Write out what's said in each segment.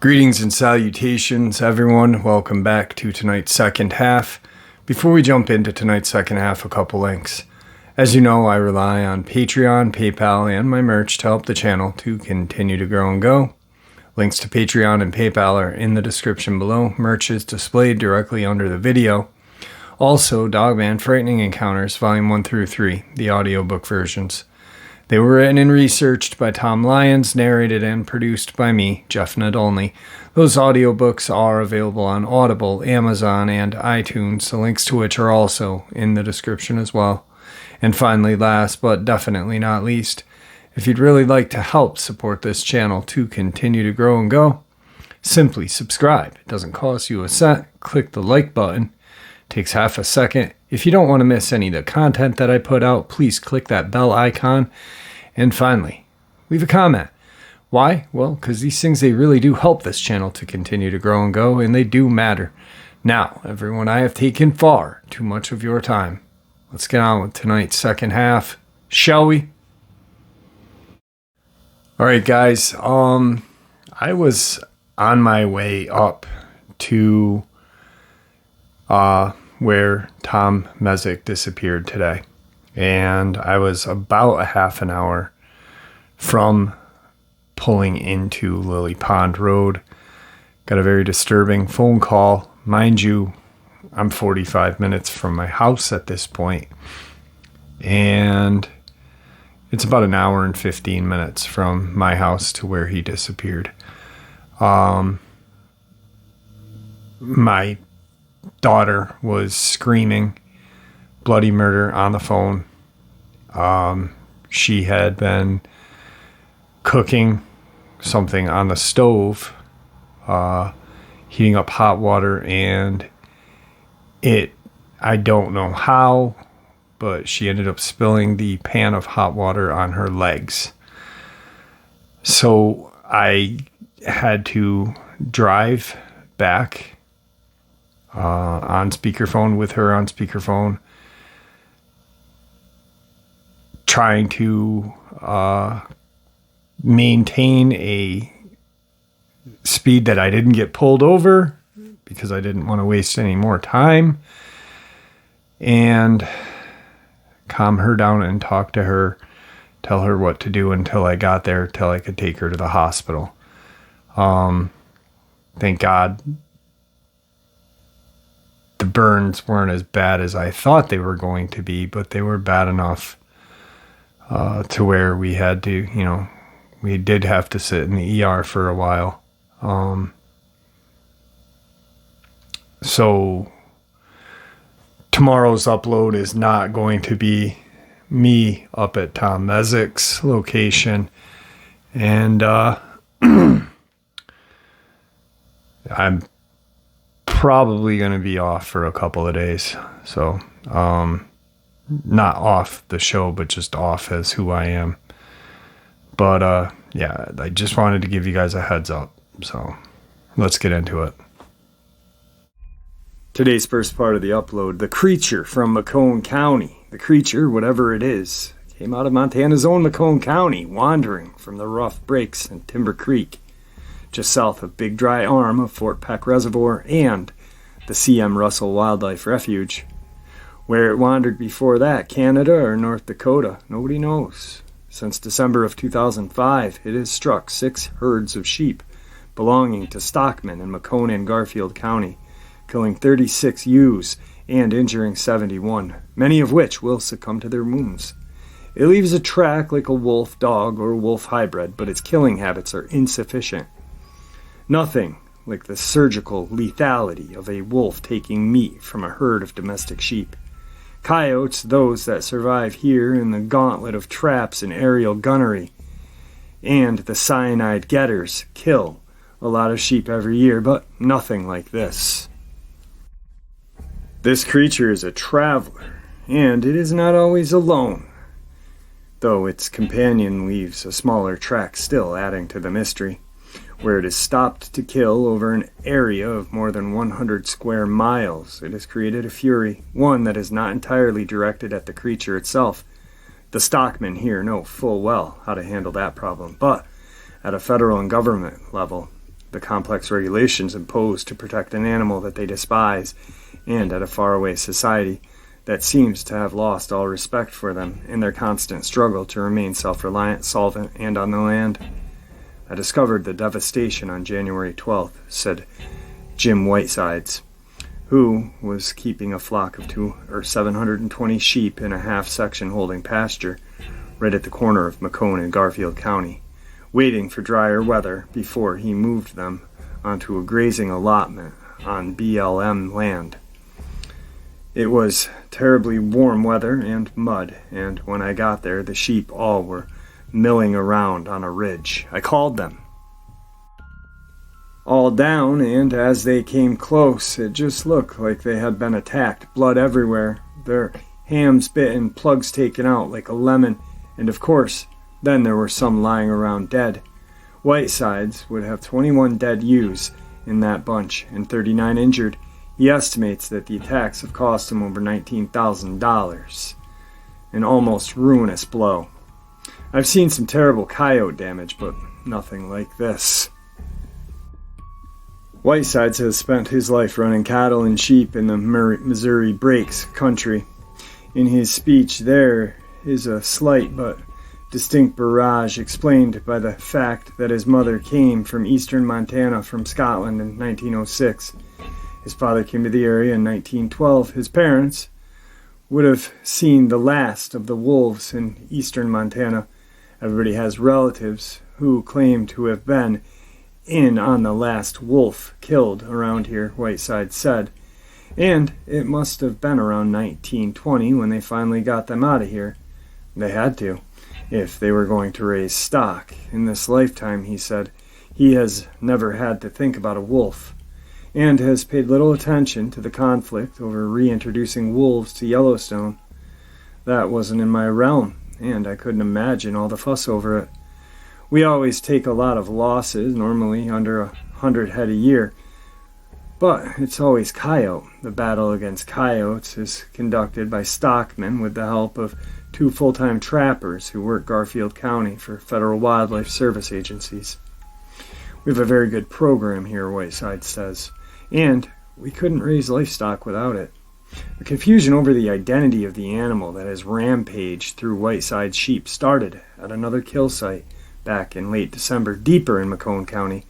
Greetings and salutations, everyone. Welcome back to tonight's second half. Before we jump into tonight's second half, a couple links. As you know, I rely on Patreon, PayPal, and my merch to help the channel to continue to grow and go. Links to Patreon and PayPal are in the description below. Merch is displayed directly under the video. Also, Dogman Frightening Encounters, Volume 1 through 3, the audiobook versions. They were written and researched by Tom Lyons, narrated and produced by me, Jeff Nadolny. Those audiobooks are available on Audible, Amazon, and iTunes, the links to which are also in the description as well. And finally, last but definitely not least, if you'd really like to help support this channel to continue to grow and go, simply subscribe. It doesn't cost you a cent. Click the like button. Takes half a second. If you don't want to miss any of the content that I put out, please click that bell icon. And finally, leave a comment. Why? Well, because these things, they really do help this channel to continue to grow and go, and they do matter. Now, everyone, I have taken far too much of your time. Let's get on with tonight's second half, shall we? All right, guys. I was on my way up to where Tom Mezek disappeared today. And I was about a half an hour from pulling into Lily Pond Road. Got a very disturbing phone call. Mind you, I'm 45 minutes from my house at this point. And it's about an hour and 15 minutes from my house to where he disappeared. My daughter was screaming bloody murder on the phone. She had been cooking something on the stove, heating up hot water, and I don't know how, but she ended up spilling the pan of hot water on her legs. So I had to drive back on speakerphone with her on speakerphone, trying to maintain a speed that I didn't get pulled over because I didn't want to waste any more time, and calm her down and talk to her, tell her what to do until I got there, till I could take her to the hospital. Thank God the burns weren't as bad as I thought they were going to be, but they were bad enough to where we had to, we did have to sit in the ER for a while. So tomorrow's upload is not going to be me up at Tom Mezek's location. And I'm probably going to be off for a couple of days. So, not off the show, but just off as who I am. But, yeah, I just wanted to give you guys a heads up. So, let's get into it. Today's first part of the upload, the creature from Macone County. The creature, whatever it is, came out of Montana's own Macone County, wandering from the rough breaks in Timber Creek, just south of Big Dry Arm of Fort Peck Reservoir and the C.M. Russell Wildlife Refuge. Where it wandered before that, Canada or North Dakota, nobody knows. Since December of 2005, it has struck 6 herds of sheep belonging to stockmen in Macone and Garfield County, killing 36 ewes and injuring 71, many of which will succumb to their wounds. It leaves a track like a wolf, dog, or wolf hybrid, but its killing habits are insufficient. Nothing like the surgical lethality of a wolf taking meat from a herd of domestic sheep. Coyotes, those that survive here in the gauntlet of traps and aerial gunnery, and the cyanide getters kill a lot of sheep every year, but nothing like this. This creature is a traveler, and it is not always alone, though its companion leaves a smaller track still, adding to the mystery. where it has stopped to kill over an area of more than 100 square miles. It has created a fury, one that is not entirely directed at the creature itself. The stockmen here know full well how to handle that problem, but at a federal and government level, the complex regulations imposed to protect an animal that they despise, and at a faraway society that seems to have lost all respect for them in their constant struggle to remain self-reliant, solvent, and on the land. I discovered the devastation on January 12th, said Jim Whitesides, who was keeping a flock of 720 sheep in a half-section holding pasture right at the corner of Macone and Garfield County, waiting for drier weather before he moved them onto a grazing allotment on BLM land. It was terribly warm weather and mud, and when I got there, the sheep all were milling around on a ridge. I called them all down, and as they came close, it just looked like they had been attacked. Blood everywhere, their hams bitten, plugs taken out like a lemon, and of course, then there were some lying around dead. Whitesides would have 21 dead ewes in that bunch and 39 injured. He estimates that the attacks have cost him over $19,000, an almost ruinous blow. I've seen some terrible coyote damage, but nothing like this. Whitesides has spent his life running cattle and sheep in the Missouri Breaks country. In his speech there is a slight but distinct barrage explained by the fact that his mother came from eastern Montana from Scotland in 1906. His father came to the area in 1912. His parents would have seen the last of the wolves in eastern Montana. Everybody has relatives who claim to have been in on the last wolf killed around here, Whiteside said. And it must have been around 1920 when they finally got them out of here. They had to, if they were going to raise stock. In this lifetime, he said, he has never had to think about a wolf, and has paid little attention to the conflict over reintroducing wolves to Yellowstone. That wasn't in my realm, and I couldn't imagine all the fuss over it. We always take a lot of losses, normally under 100 head a year, but it's always coyote. The battle against coyotes is conducted by stockmen with the help of 2 full-time trappers who work Garfield County for federal wildlife service agencies. We have a very good program here, Whiteside says, and we couldn't raise livestock without it. The confusion over the identity of the animal that has rampaged through Whiteside's sheep started at another kill site back in late December, deeper in Macone County.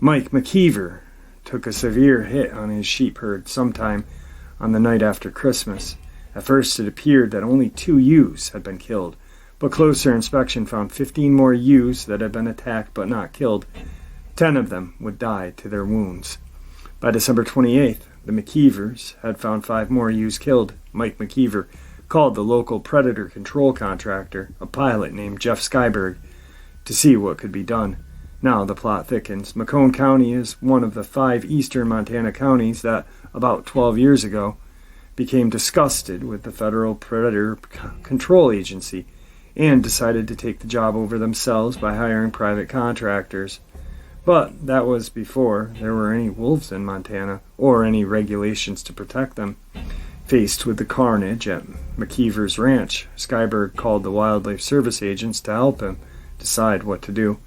Mike McKeever took a severe hit on his sheep herd sometime on the night after Christmas. At first it appeared that only 2 ewes had been killed, but closer inspection found 15 more ewes that had been attacked but not killed. 10 of them would die to their wounds. By December 28th, the McKeevers had found 5 more ewes killed. Mike McKeever called the local predator control contractor, a pilot named Jeff Skyberg, to see what could be done. Now the plot thickens. Macone County is one of the 5 eastern Montana counties that, about 12 years ago, became disgusted with the federal predator control agency and decided to take the job over themselves by hiring private contractors. But that was before there were any wolves in Montana or any regulations to protect them. Faced with the carnage at McKeever's ranch, Skyberg called the wildlife service agents to help him decide what to do.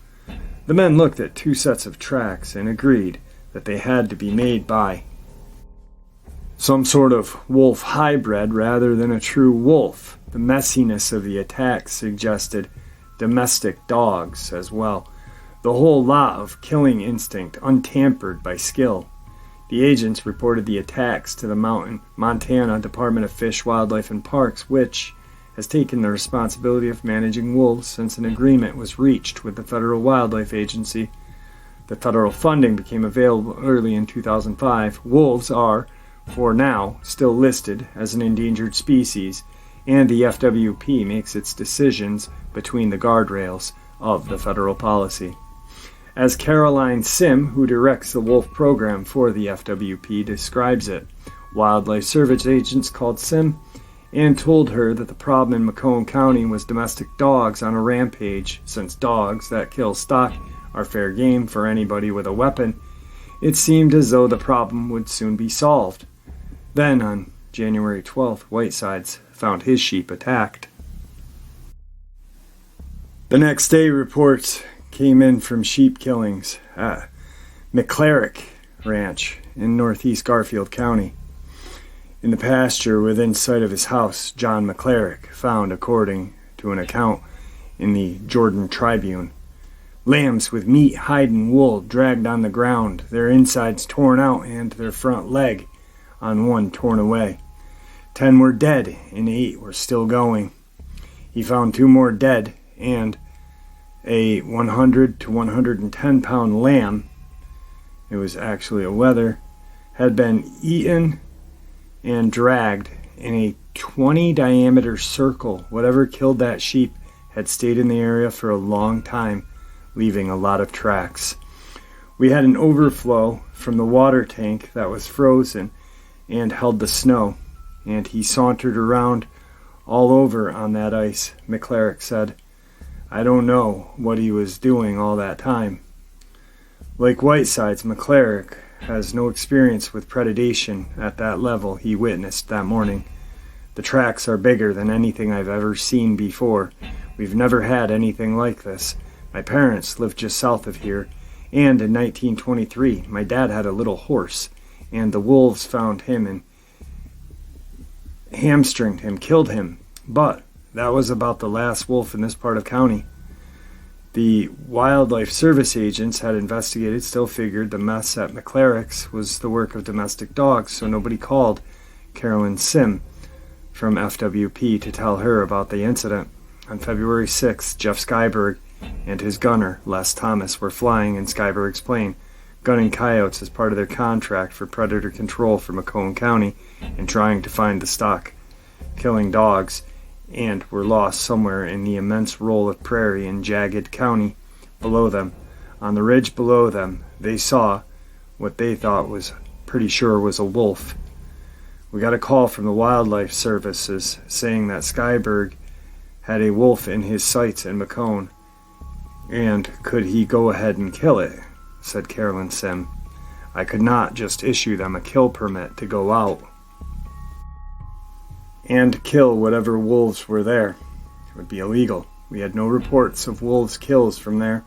The men looked at 2 sets of tracks and agreed that they had to be made by some sort of wolf hybrid rather than a true wolf. The messiness of the attacks suggested domestic dogs as well. The whole lot of killing instinct untampered by skill. The agents reported the attacks to the Montana Department of Fish, Wildlife, and Parks, which has taken the responsibility of managing wolves since an agreement was reached with the Federal Wildlife Agency. The federal funding became available early in 2005. Wolves are, for now, still listed as an endangered species, and the FWP makes its decisions between the guardrails of the federal policy. As Caroline Sim, who directs the wolf program for the FWP, describes it, wildlife service agents called Sim and told her that the problem in Macone County was domestic dogs on a rampage, since dogs that kill stock are fair game for anybody with a weapon, it seemed as though the problem would soon be solved. Then, on January 12th, Whitesides found his sheep attacked. The next day, reports came in from sheep killings at McClarick Ranch in northeast Garfield County. In the pasture within sight of his house, John McClarick found, according to an account in the Jordan Tribune, lambs with meat, hide, and wool dragged on the ground, their insides torn out and their front leg on one torn away. 10 were dead and 8 were still going. He found 2 more dead, and a 100 to 110 pound lamb, it was actually a wether, had been eaten and dragged in a 20 diameter circle. Whatever killed that sheep had stayed in the area for a long time, leaving a lot of tracks. We had an overflow from the water tank that was frozen and held the snow, and he sauntered around all over on that ice, McClarick said. I don't know what he was doing all that time. Like Whitesides, McClarick has no experience with predation at that level he witnessed that morning. The tracks are bigger than anything I've ever seen before. We've never had anything like this. My parents lived just south of here, and in 1923, my dad had a little horse, and the wolves found him and hamstringed him, killed him. But that was about the last wolf in this part of county. The Wildlife Service agents had investigated, still figured the mess at McClarick's was the work of domestic dogs, so nobody called Carolyn Sim from FWP to tell her about the incident. On February 6th, Jeff Skyberg and his gunner, Les Thomas, were flying in Skyberg's plane, gunning coyotes as part of their contract for predator control for Macone County and trying to find the stock, killing dogs, and were lost somewhere in the immense roll of prairie in jagged county below them. On the ridge below them, they saw what they thought was pretty sure was a wolf. We got a call from the Wildlife Services saying that Skyberg had a wolf in his sights in Macone, and could he go ahead and kill it, said Carolyn Sim. I could not just issue them a kill permit to go out and kill whatever wolves were there. It would be illegal. We had no reports of wolves' kills from there,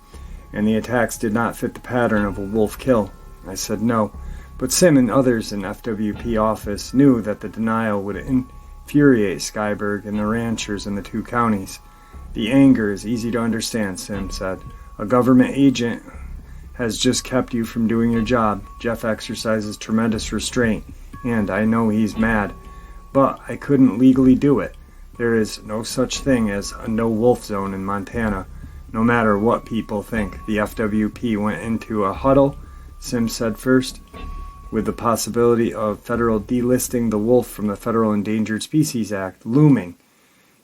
and the attacks did not fit the pattern of a wolf kill. I said no, but Sim and others in FWP office knew that the denial would infuriate Skyberg and the ranchers in the 2 counties. The anger is easy to understand, Sim said. A government agent has just kept you from doing your job. Jeff exercises tremendous restraint, and I know he's mad. But I couldn't legally do it. There is no such thing as a no-wolf zone in Montana, no matter what people think. The FWP went into a huddle, Sim said first, with the possibility of federal delisting the wolf from the Federal Endangered Species Act looming.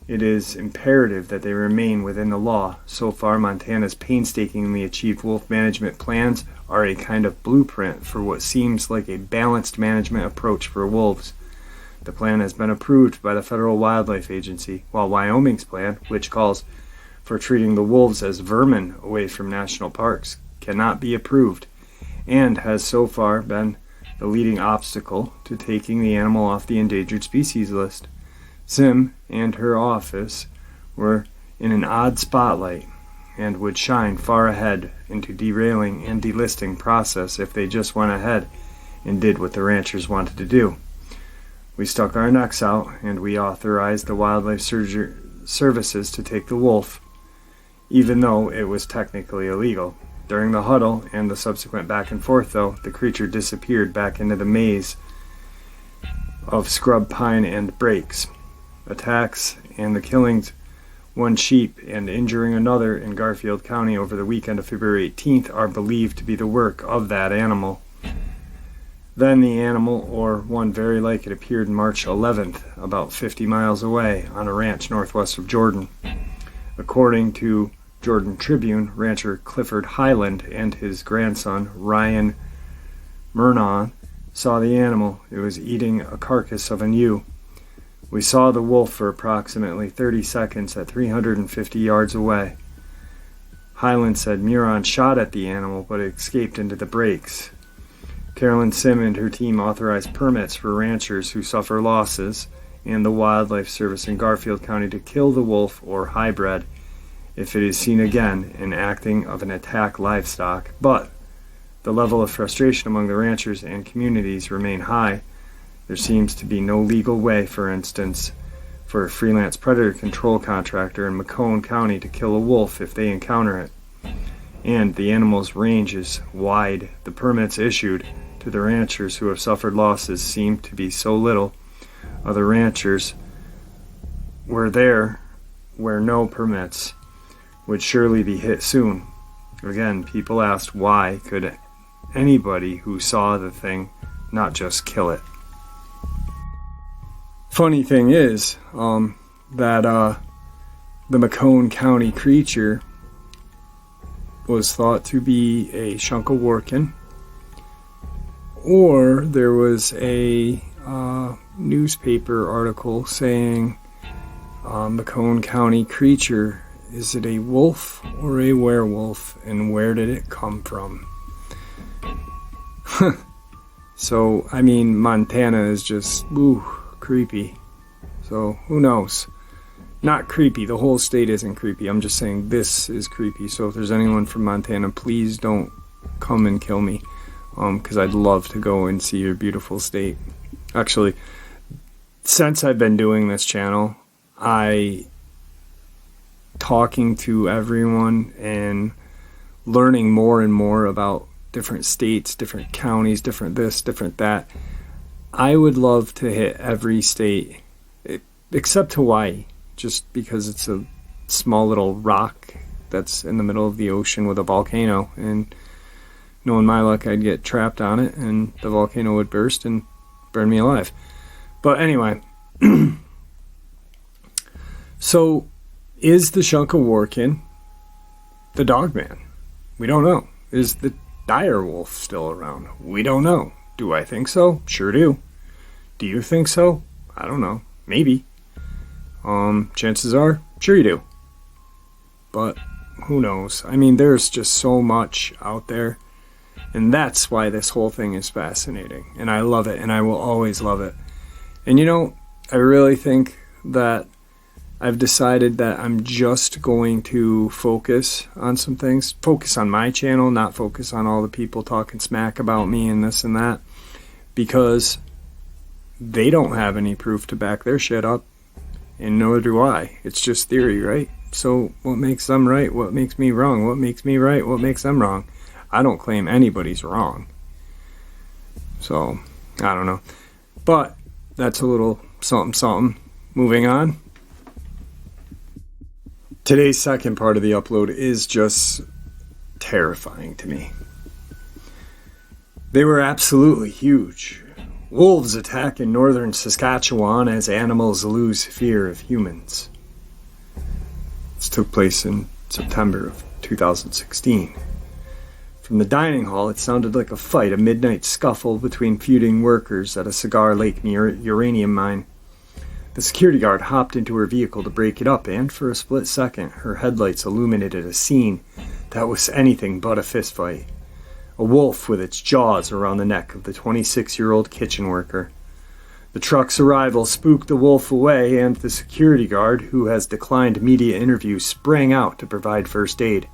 It is imperative that they remain within the law. So far, Montana's painstakingly achieved wolf management plans are a kind of blueprint for what seems like a balanced management approach for wolves. The plan has been approved by the Federal Wildlife Agency, while Wyoming's plan, which calls for treating the wolves as vermin away from national parks, cannot be approved, and has so far been the leading obstacle to taking the animal off the endangered species list. Sim and her office were in an odd spotlight and would shine far ahead into derailing and delisting process if they just went ahead and did what the ranchers wanted to do. We stuck our necks out, and we authorized the Wildlife Services to take the wolf, even though it was technically illegal. During the huddle and the subsequent back and forth, though, the creature disappeared back into the maze of scrub pine and brakes. Attacks and the killings, one sheep and injuring another in Garfield County over the weekend of February 18th, are believed to be the work of that animal. Then the animal, or one very like it, appeared March 11th, about 50 miles away, on a ranch northwest of Jordan. According to Jordan Tribune, rancher Clifford Highland and his grandson, Ryan Murnaugh, saw the animal. It was eating a carcass of an ewe. We saw the wolf for approximately 30 seconds at 350 yards away. Highland said Muron shot at the animal, but it escaped into the breaks. Carolyn Sim and her team authorized permits for ranchers who suffer losses and the Wildlife Service in Garfield County to kill the wolf or hybrid if it is seen again in acting of an attack livestock, but the level of frustration among the ranchers and communities remain high. There seems to be no legal way, for instance, for a freelance predator control contractor in Macone County to kill a wolf if they encounter it. And the animal's range is wide. The permits issued to the ranchers who have suffered losses seem to be so little. Other ranchers were there where no permits would surely be hit soon. Again, people asked why could anybody who saw the thing not just kill it. Funny thing is that the Macone County creature was thought to be a Shunkaworkin, or there was a newspaper article saying Macone County creature, is it a wolf or a werewolf, and where did it come from? So, I mean, Montana is just, creepy. So, who knows? Not creepy. The whole state isn't creepy. I'm just saying this is creepy. So if there's anyone from Montana, please don't come and kill me. Because I'd love to go and see your beautiful state. Actually, since I've been doing this channel, talking to everyone and learning more and more about different states, different counties, different this, different that. I would love to hit every state except Hawaii, just because it's a small little rock that's in the middle of the ocean with a volcano, and knowing my luck, I'd get trapped on it and the volcano would burst and burn me alive. But anyway, so is the Shunkaworkin the Dogman? We don't know. Is the dire wolf still around? We don't know. Do I think so? Sure do. Do you think so? I don't know. Maybe. Chances are, sure you do. But who knows? I mean, there's just so much out there. And that's why this whole thing is fascinating. And I love it, and I will always love it. And you know, I really think that I've decided that I'm just going to focus on some things. Focus on my channel, not focus on all the people talking smack about me and this and that. Because they don't have any proof to back their shit up. And nor do I. It's just theory, right? So what makes them right? What makes me wrong? What makes me right? What makes them wrong? I don't claim anybody's wrong. So, I don't know. But that's a little something. Moving on. Today's second part of the upload is just terrifying to me. They were absolutely huge. Wolves attack in northern Saskatchewan as animals lose fear of humans. This took place in September of 2016. From the dining hall, it sounded like a fight, a midnight scuffle between feuding workers at a Cigar Lake uranium mine. The security guard hopped into her vehicle to break it up, and for a split second, her headlights illuminated a scene that was anything but a fistfight. A wolf with its jaws around the neck of the 26-year-old kitchen worker. The truck's arrival spooked the wolf away, and the security guard, who has declined media interviews, sprang out to provide first aid.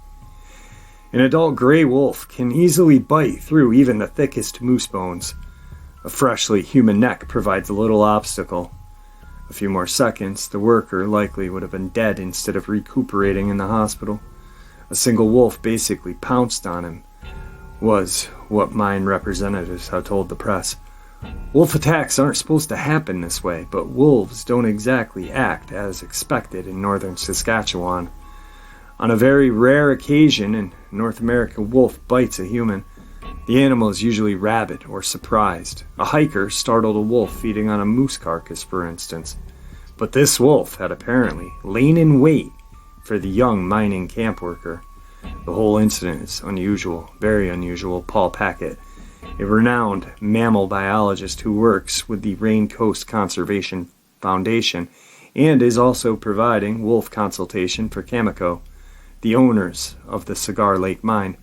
An adult gray wolf can easily bite through even the thickest moose bones. A freshly human neck provides a little obstacle. A few more seconds, the worker likely would have been dead instead of recuperating in the hospital. A single wolf basically pounced on him, was what mine representatives have told the press. Wolf attacks aren't supposed to happen this way, but wolves don't exactly act as expected in northern Saskatchewan. On a very rare occasion in North America, a wolf bites a human. The animal is usually rabid or surprised. A hiker startled a wolf feeding on a moose carcass, for instance. But this wolf had apparently lain in wait for the young mining camp worker. The whole incident is unusual, very unusual. Paul Packett, a renowned mammal biologist who works with the Rain Coast Conservation Foundation and is also providing wolf consultation for Cameco, the owners of the Cigar Lake mine.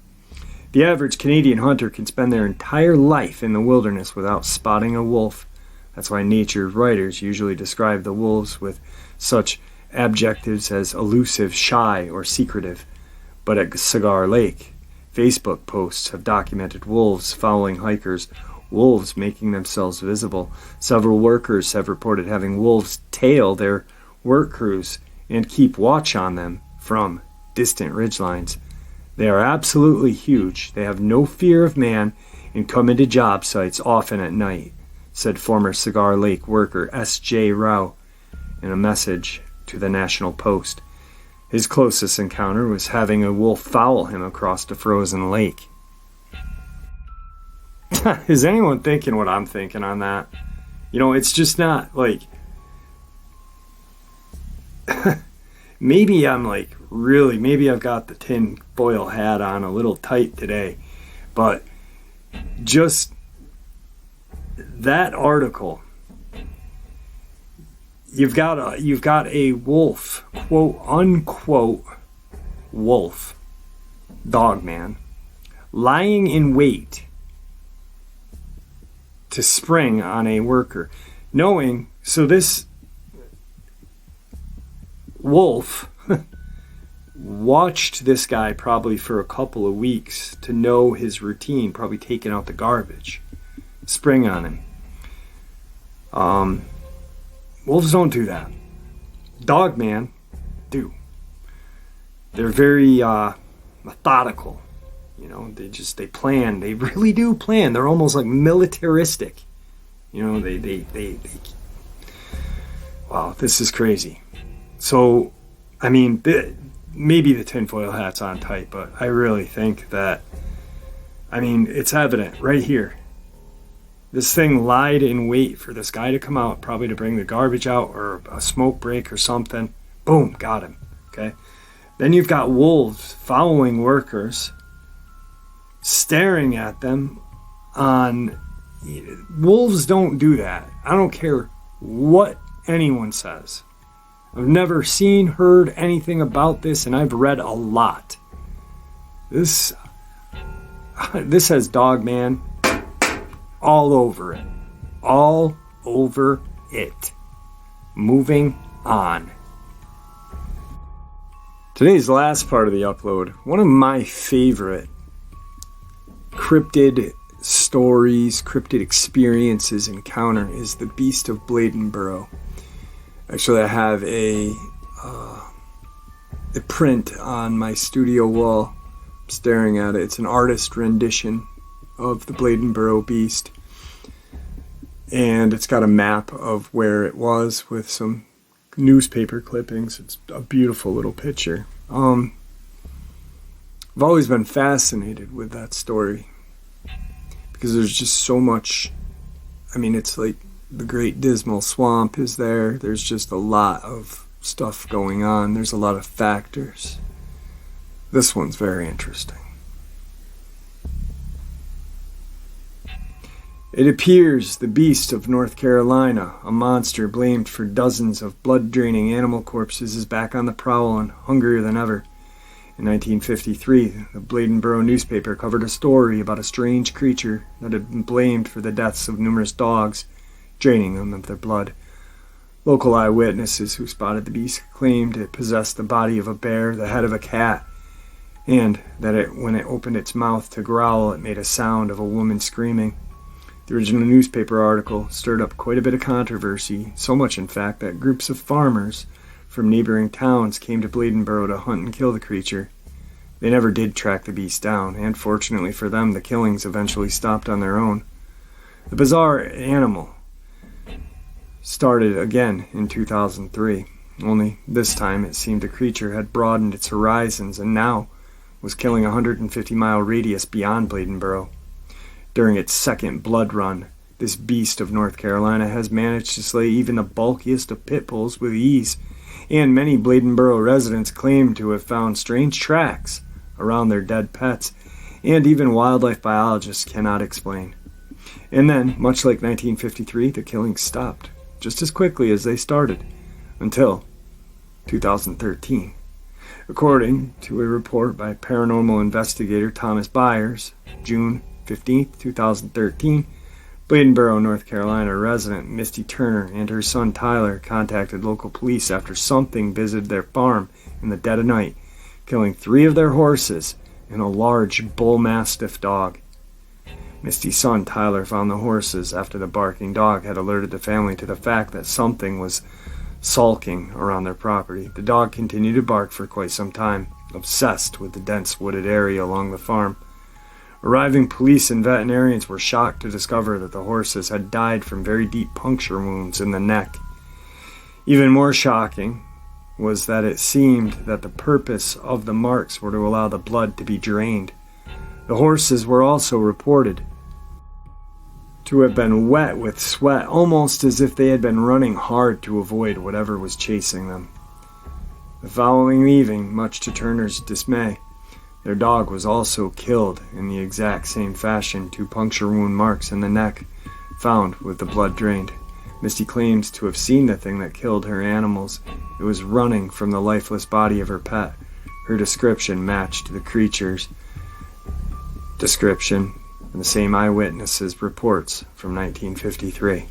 The average Canadian hunter can spend their entire life in the wilderness without spotting a wolf. That's why nature writers usually describe the wolves with such adjectives as elusive, shy, or secretive. But at Cigar Lake, Facebook posts have documented wolves following hikers, wolves making themselves visible. Several workers have reported having wolves tail their work crews and keep watch on them from distant ridgelines. They are absolutely huge. They have no fear of man and come into job sites often at night, said former Cigar Lake worker S.J. Rao in a message to the National Post. His closest encounter was having a wolf foul him across the frozen lake. Is anyone thinking what I'm thinking on that? You know, it's just not like... maybe I'm like really, maybe I've got the tin foil hat on a little tight today, but just that article, you've got a wolf, quote unquote wolf, Dogman, lying in wait to spring on a worker, knowing, so this wolf watched this guy probably for a couple of weeks to know his routine, probably taking out the garbage, spring on him. Wolves don't do that. Dogman do. They're very methodical. You know, they plan. They really do plan. They're almost like militaristic. You know, they wow, this is crazy. So, I mean, maybe the tinfoil hat's on tight, but I really think that, I mean, it's evident right here. This thing lied in wait for this guy to come out, probably to bring the garbage out or a smoke break or something. Boom, got him. Okay. Then you've got wolves following workers, staring at them on... Wolves don't do that. I don't care what anyone says. I've never seen, heard anything about this, and I've read a lot. This has Dogman all over it. All over it. Moving on. Today's last part of the upload, one of my favorite cryptid stories, cryptid experiences, encounter is the Beast of Bladenboro. Actually, I have a print on my studio wall. I'm staring at it. It's an artist rendition of the Bladenboro Beast. And it's got a map of where it was with some newspaper clippings. It's a beautiful little picture. I've always been fascinated with that story because there's just so much. I mean, it's like the Great Dismal Swamp is there. There's just a lot of stuff going on. There's a lot of factors. This one's very interesting. It appears the Beast of North Carolina, a monster blamed for dozens of blood-draining animal corpses, is back on the prowl and hungrier than ever. In 1953, the Bladenboro newspaper covered a story about a strange creature that had been blamed for the deaths of numerous dogs, draining them of their blood. Local eyewitnesses who spotted the beast claimed it possessed the body of a bear, the head of a cat, and that when it opened its mouth to growl, it made a sound of a woman screaming. The original newspaper article stirred up quite a bit of controversy, so much in fact that groups of farmers from neighboring towns came to Bladenboro to hunt and kill the creature. They never did track the beast down, and fortunately for them, the killings eventually stopped on their own. The bizarre animal started again in 2003, only this time it seemed the creature had broadened its horizons and now was killing a 150-mile radius beyond Bladenboro. During its second blood run, this Beast of North Carolina has managed to slay even the bulkiest of pit bulls with ease, and many Bladenboro residents claim to have found strange tracks around their dead pets, and even wildlife biologists cannot explain. And then, much like 1953, the killings stopped, just as quickly as they started, until 2013. According to a report by paranormal investigator Thomas Byers, June 15, 2013, Bladenboro, North Carolina resident Misty Turner and her son Tyler contacted local police after something visited their farm in the dead of night, killing 3 of their horses and a large bull mastiff dog. Misty's son Tyler found the horses after the barking dog had alerted the family to the fact that something was sulking around their property. The dog continued to bark for quite some time, obsessed with the dense wooded area along the farm. Arriving police and veterinarians were shocked to discover that the horses had died from very deep puncture wounds in the neck. Even more shocking was that it seemed that the purpose of the marks were to allow the blood to be drained. The horses were also reported to have been wet with sweat, almost as if they had been running hard to avoid whatever was chasing them. The following evening, much to Turner's dismay, their dog was also killed in the exact same fashion, 2 puncture wound marks in the neck, found with the blood drained. Misty claims to have seen the thing that killed her animals. It was running from the lifeless body of her pet. Her description matched the creature's description and the same eyewitnesses' reports from 1953.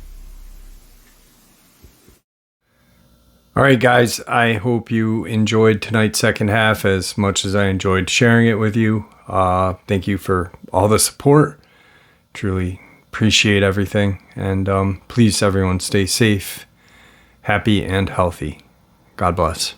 All right, guys, I hope you enjoyed tonight's second half as much as I enjoyed sharing it with you. Thank you for all the support. Truly appreciate everything. And please, everyone, stay safe, happy, and healthy. God bless.